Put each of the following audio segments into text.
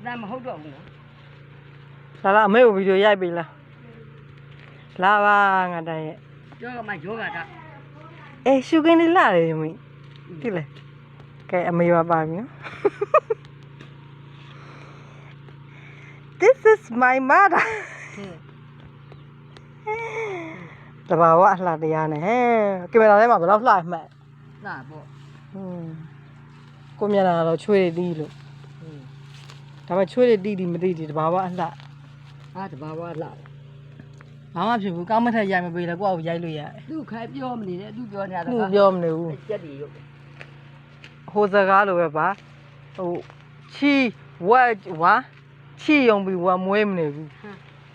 ဒါမဟုတ်တော့ဘူးနော် လာအမေကိုဗီဒီယိုရိုက်ပြီလားလာပါငါတည်းရဲ့ ပြောကမှယောဂတာ အေးရှုခင်းလေးလာတယ်မင်းတိလေကဲအမေပါပါပြီနော် This is my mother တဘာဝအလှတရားနဲ့ဟဲ့ကင်မရာထဲမှာဘယ်တော့လှမှတ် လာပေါ့ ကိုမျက်နှာတော့ချွေးတွေတီးလို့ဒါပေမဲ့ချွေးတွေတီးတီးမတီးတီးတဘာဝအလှ ဟာတဘာဝလာ ဘာမှဖြစ်ဘူးကောင်းမထက်ရိုက်မပေးလဲကိုယ့်အကိုရိုက်လို့ရတယ် သူခိုင်ပြောမနေနဲ့သူပြောနေတာ သူပြောမနေဘူး ကြက်တီရုပ် ဟိုစကားလိုပဲပါဟိုချီဝက်ဝါချီယုံပြီးဝါမွေးမနေဘူး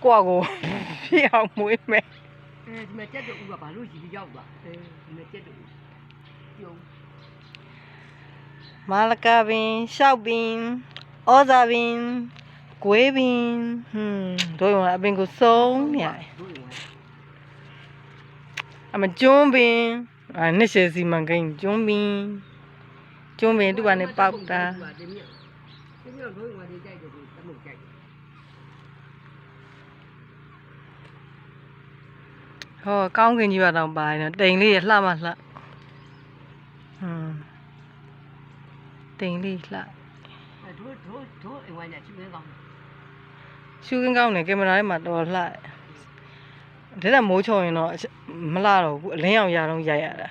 ကိုယ့်အကိုဖြစ်အောင်မွေးမယ် ဒီမှာကြက်တူကဘာလို့ရှိရောက်သွားဒီမှာကြက်တူပြုံး မာလကာပင်ရှောက်ပင်ဩဇာပင်ကွေးပင်တို့ရောအပင်ကိုစုံနေရတယ်အမကျွန်းပင်နှစ်ရှယ်စီမံကိန်းကျွန်းပင်သူကနေပေါက်တာ ဒီမြောက်တို့ဝင်ကြိုက်တယ်တမှုကြိုက် ဟောကောင်းကင်ကြီးပါတော့ပါနေတိမ်လေးရလှမလှတိမ်လေးလှ တို့အိမ်ဝိုင်းနဲ့ချင်းကောင်း ရှူခင်းကောင်းနေကင်မရာထဲမှာတော်လှဒါနဲ့မိုးချုံရင်တော့မလှတော့ဘူးအလင်းအောင်ရတော့ရိုက်ရတာ